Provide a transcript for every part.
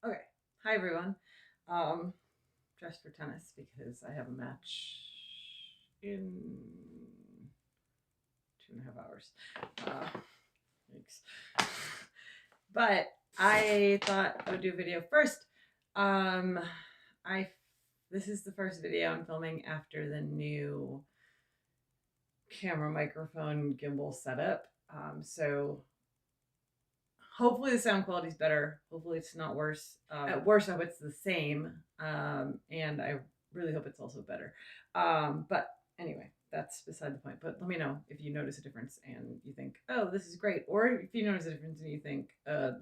Okay. Hi everyone. Um, Dressed for tennis because I have a match in 2.5 hours. Thanks. But I thought I would do a video first. Um, I This is the first video I'm filming after the new camera microphone gimbal setup. So hopefully the sound quality is better. Hopefully it's not worse. At worst, I hope it's the same. And I really hope it's also better. But anyway, that's beside the point. But let me know if you notice a difference and you think, oh, this is great. Or if you notice a difference and you think,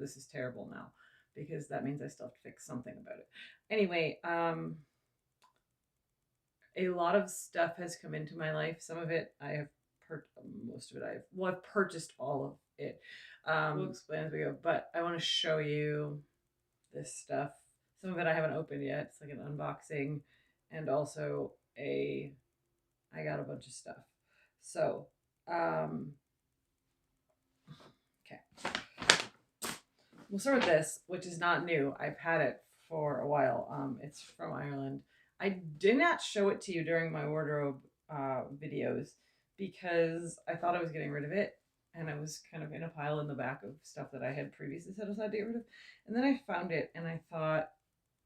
this is terrible now, because that means I still have to fix something about it. Anyway, a lot of stuff has come into my life. Some of it I have most of it I've purchased all of it. We'll explain as we go, but I want to show you this stuff. Some of it I haven't opened yet. It's like an unboxing, and also I got a bunch of stuff. So, okay, we'll start with this, which is not new. I've had it for a while. It's from Ireland. I did not show it to you during my wardrobe videos because I thought I was getting rid of it, and it was kind of in a pile in the back of stuff that I had previously set aside to get rid of. And then I found it, and I thought,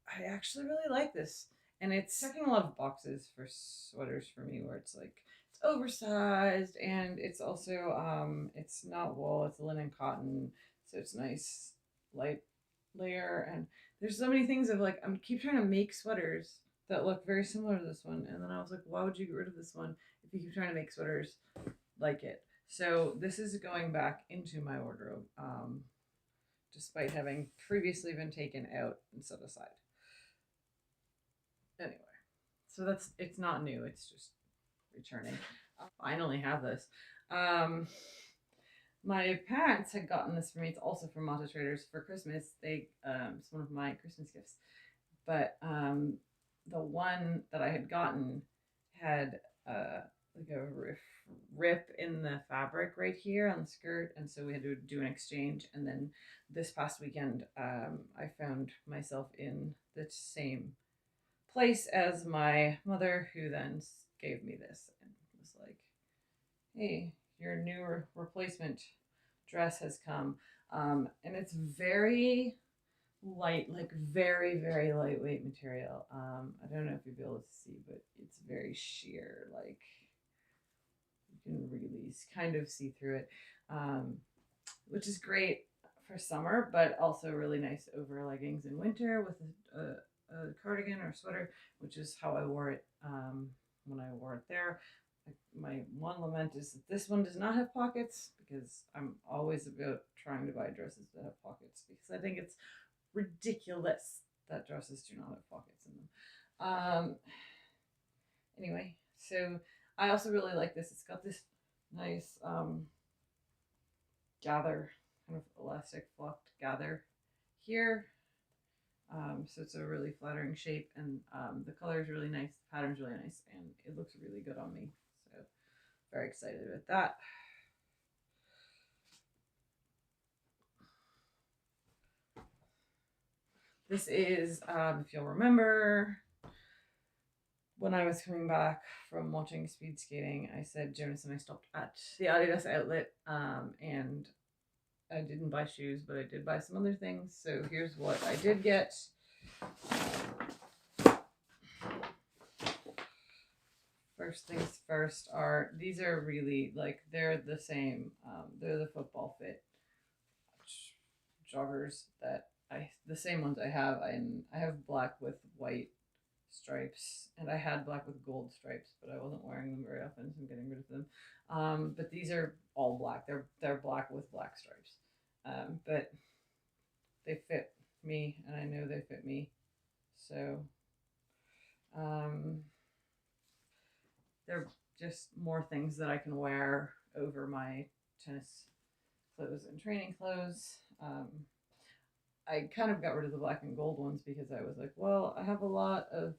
I actually really like this. And it's checking a lot of boxes for sweaters for me, where it's like it's oversized, and it's also it's not wool, it's linen cotton, so it's nice light layer. And there's so many things of like, I'm keep trying to make sweaters that look very similar to this one, and then I was like, why would you get rid of this one if you keep trying to make sweaters like it? So this is going back into my wardrobe, despite having previously been taken out and set aside. Anyway, so it's not new, it's just returning. I finally have this. Um, my parents had gotten this for me. It's also from Mata Traders for Christmas. It's one of my Christmas gifts. But the one that I had gotten had like a rip in the fabric right here on the skirt, and so we had to do an exchange. And then this past weekend, I found myself in the same place as my mother, who then gave me this and was like, hey, your new replacement dress has come. And it's very light, like very, very lightweight material. I don't know if you'll be able to see, but it's very sheer, like you can really kind of see through it, which is great for summer, but also really nice over leggings in winter with a cardigan or sweater, which is how I wore it when I wore it there. My one lament is that this one does not have pockets, because I'm always about trying to buy dresses that have pockets, because I think it's ridiculous that dresses do not have pockets in them. Anyway, so I also really like this. It's got this nice gather, kind of elastic fluffed gather here. So it's a really flattering shape, and the color is really nice, the pattern's really nice, and it looks really good on me. So very excited about that. This is, if you'll remember, when I was coming back from watching speed skating, I said, Jonas and I stopped at the Adidas Outlet, and I didn't buy shoes, but I did buy some other things. So here's what I did get. First things first these are really, like, they're the same. They're the football fit joggers that the same ones I have. I have black with white stripes, and I had black with gold stripes, but I wasn't wearing them very often, so I'm getting rid of them. But these are all black. They're black with black stripes, but they fit me, and I know they fit me. So um, they're just more things that I can wear over my tennis clothes and training clothes. I kind of got rid of the black and gold ones because I was like, well, I have a lot of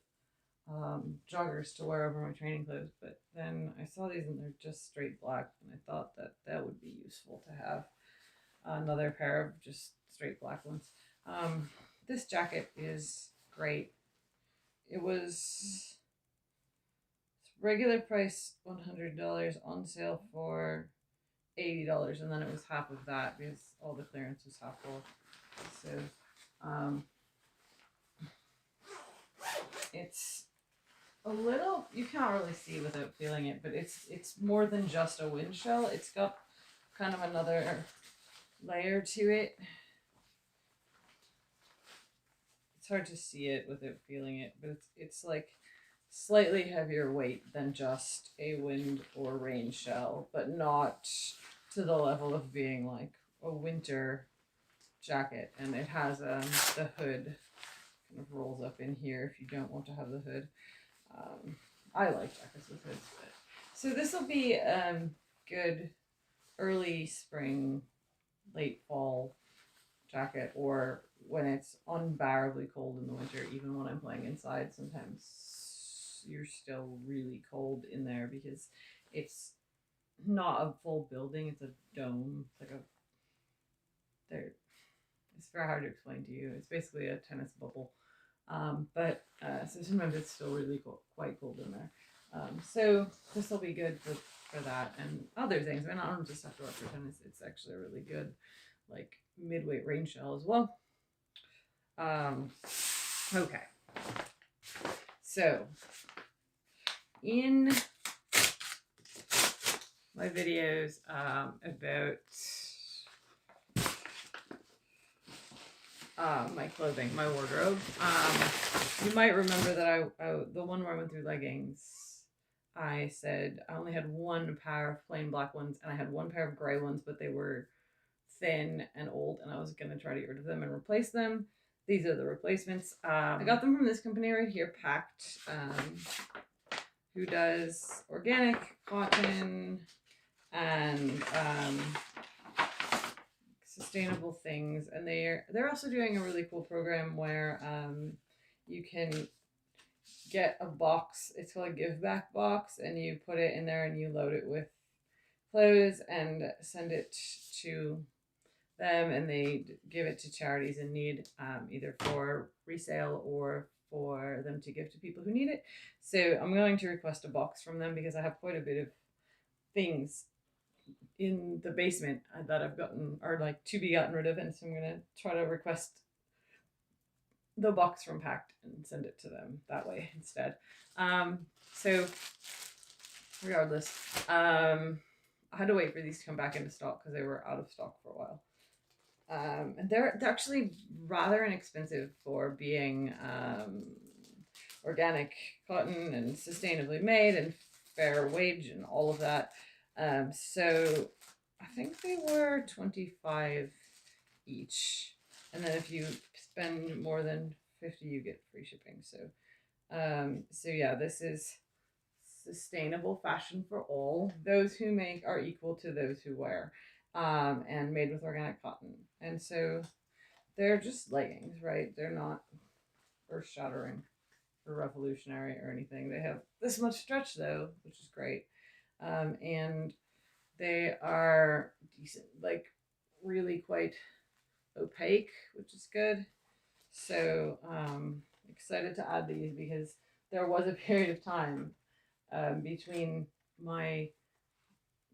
joggers to wear over my training clothes, but then I saw these and they're just straight black, and I thought that that would be useful to have another pair of just straight black ones. this jacket is great. It was regular price $100, on sale for $80, and then it was half of that because all the clearance was half off. So it's a little, you can't really see without feeling it, but it's more than just a wind shell. It's got kind of another layer to it. It's hard to see it without feeling it, but it's like slightly heavier weight than just a wind or rain shell, but not to the level of being like a winter jacket. And it has the hood kind of rolls up in here if you don't want to have the hood. I like jackets with hoods. So this will be good early spring, late fall jacket, or when it's unbearably cold in the winter. Even when I'm playing inside, sometimes you're still really cold in there because it's not a full building, it's a dome. It's like it's very hard to explain to you. It's basically a tennis bubble. So sometimes it's still really cold, quite cold in there. So this will be good for that and other things. I mean, I don't just have to work for tennis. It's actually a really good, like, midweight rain shell as well. Okay. So in my videos about my clothing, my wardrobe, you might remember that I the one where I went through leggings, I said I only had one pair of plain black ones and I had one pair of gray ones, but they were thin and old and I was going to try to get rid of them and replace them. These are the replacements. I got them from this company right here, Packed, who does organic cotton and sustainable things, and they're also doing a really cool program where you can get a box. It's called a give back box, and you put it in there and you load it with clothes and send it to them, and they give it to charities in need, either for resale or for them to give to people who need it. So I'm going to request a box from them because I have quite a bit of things in the basement that I've gotten, or like to be gotten rid of, and so I'm going to try to request the box from Packed and send it to them that way instead. So regardless, I had to wait for these to come back into stock because they were out of stock for a while. And they're actually rather inexpensive for being organic cotton and sustainably made and fair wage and all of that. So I think they were $25 each, and then if you spend more than $50, you get free shipping. So yeah, this is sustainable fashion for all. Those who make are equal to those who wear, and made with organic cotton. And so they're just leggings, right? They're not earth-shattering or revolutionary or anything. They have this much stretch though, which is great. And they are decent, like really quite opaque, which is good. So excited to add these because there was a period of time between my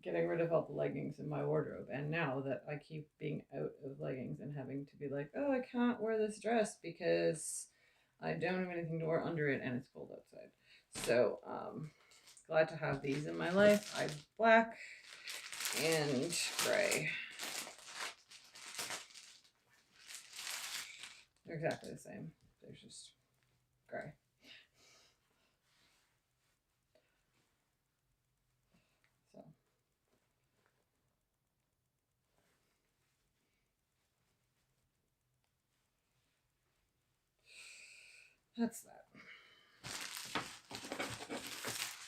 getting rid of all the leggings in my wardrobe and now that I keep being out of leggings and having to be like, oh, I can't wear this dress because I don't have anything to wear under it and it's cold outside. So glad to have these in my life. I have black and gray. They're exactly the same. They're just gray. So that's that.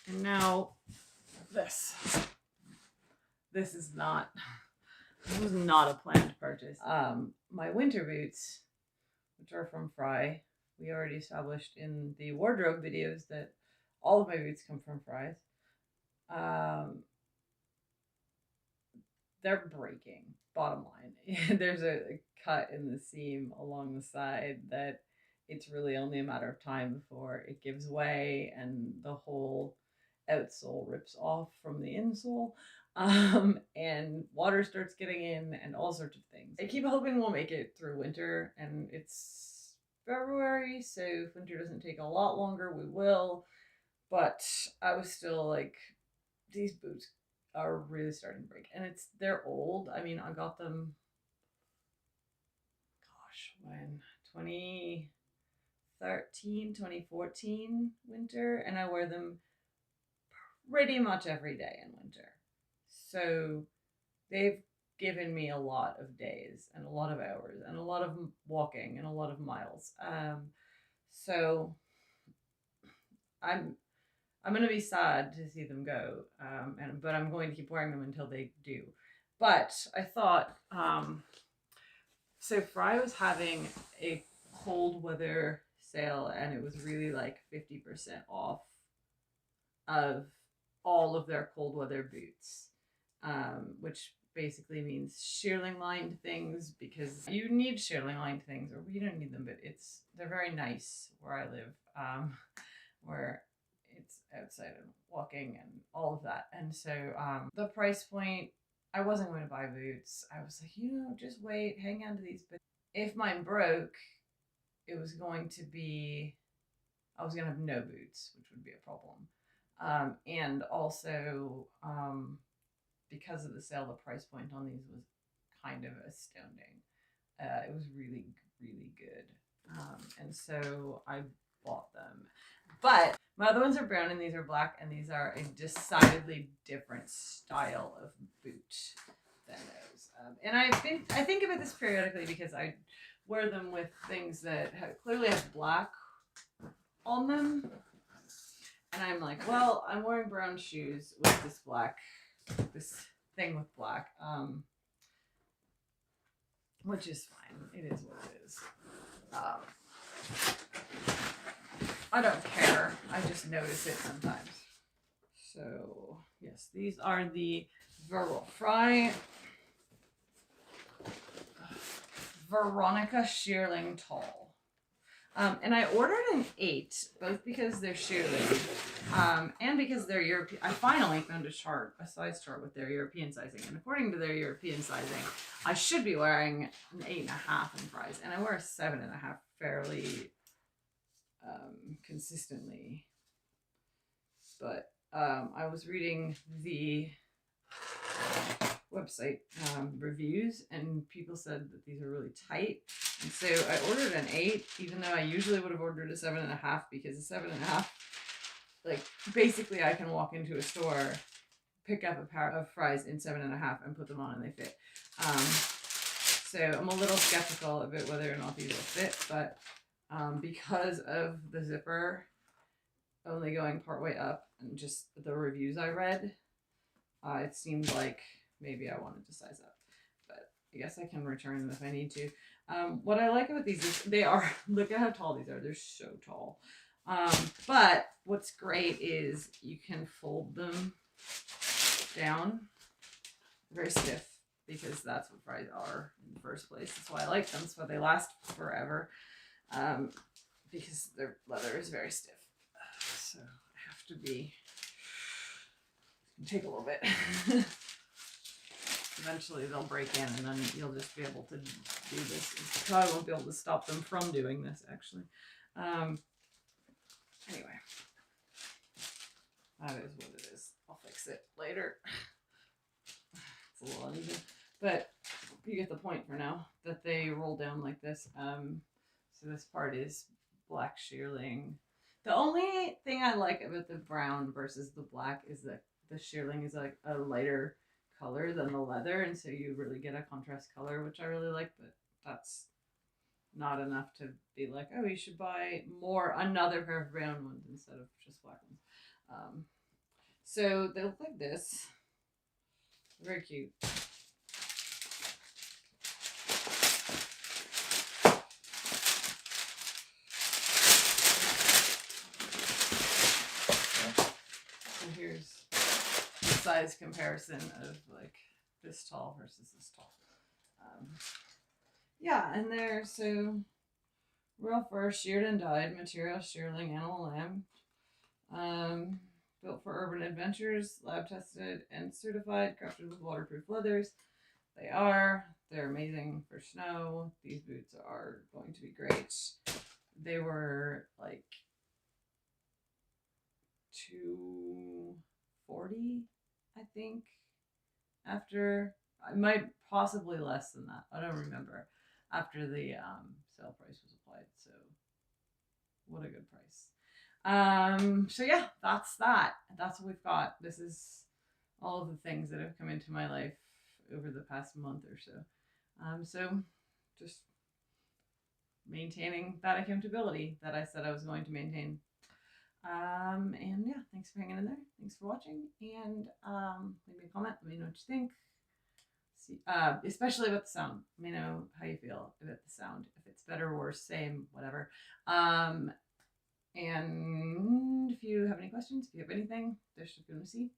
And now this. This was not a planned purchase. My winter boots, which are from Frye. We already established in the wardrobe videos that all of my boots come from Frye's. they're breaking. Bottom line, there's a cut in the seam along the side that it's really only a matter of time before it gives way and the whole outsole rips off from the insole. And water starts getting in and all sorts of things. I keep hoping we'll make it through winter, and it's February, so if winter doesn't take a lot longer, we will. But I was still like, these boots are really starting to break, and they're old. I mean, I got them, gosh, when 2013, 2014 winter, and I wear them pretty much every day in winter. So they've given me a lot of days and a lot of hours and a lot of walking and a lot of miles. So I'm gonna be sad to see them go, but I'm going to keep wearing them until they do. But I thought, so Frye was having a cold weather sale, and it was really like 50% off of all of their cold weather boots, which basically means shearling lined things, because you need shearling lined things, or you don't need them, but they're very nice where I live, where it's outside and walking and all of that. And so the price point, I wasn't going to buy boots. I was like, just wait, hang on to these. But if mine broke, it was going to be, I was going to have no boots, which would be a problem. And also, because of the sale, the price point on these was kind of astounding. It was really, really good. And so I bought them. But my other ones are brown and these are black, and these are a decidedly different style of boot than those. And I think about this periodically because I wear them with things that clearly have black on them. And I'm like, well, I'm wearing brown shoes with this thing with black, which is fine. It is what it is. I don't care. I just notice it sometimes. So, yes, these are the Frye Veronica Shearling Tall. And I ordered an 8, both because they're shearling, and because they're European. I finally found a size chart with their European sizing. And according to their European sizing, I should be wearing an 8.5 in Frye's. And I wear a 7.5 fairly consistently. But I was reading the website reviews, and people said that these are really tight, and so I ordered an 8, even though I usually would have ordered a 7.5, because a 7.5, like, basically I can walk into a store, pick up a pair of Fryes in 7.5 and put them on and they fit. So I'm a little skeptical about whether or not these will fit, but because of the zipper only going partway up and just the reviews I read, it seemed like maybe I wanted to size up, but I guess I can return them if I need to. What I like about these is look at how tall these are. They're so tall. But what's great is you can fold them down. Very stiff, because that's what Fryes are in the first place. That's why I like them. That's why they last forever. Because their leather is very stiff. So I have to be, take a little bit. Eventually they'll break in, and then you'll just be able to do this. You probably won't be able to stop them from doing this, actually. Anyway, that is what it is. I'll fix it later. It's a little uneven, but you get the point for now, that they roll down like this. So this part is black shearling. The only thing I like about the brown versus the black is that the shearling is like a lighter color than the leather, and so you really get a contrast color, which I really like, but that's not enough to be like, oh, you should buy another pair of brown ones instead of just black ones. So they look like this. Very cute. So here's the size comparison of like this tall versus this tall. Yeah, and they're so real fur, sheared and dyed, material shearling, animal lamb. Built for urban adventures, lab tested and certified, crafted with waterproof leathers. They are. They're amazing for snow. These boots are going to be great. They were like $240, I think. After I might possibly less than that. I don't remember. After the sale price was applied. So what a good price. So yeah, that's that. That's what we've got. This is all of the things that have come into my life over the past month or so. So just maintaining that accountability that I said I was going to maintain. And yeah, thanks for hanging in there. Thanks for watching. And leave me a comment. Let me know what you think. See, especially about the sound. Let me know how you feel about the sound. If it's better or worse, same, whatever. And if you have any questions, if you have anything, there's stuff you want to see,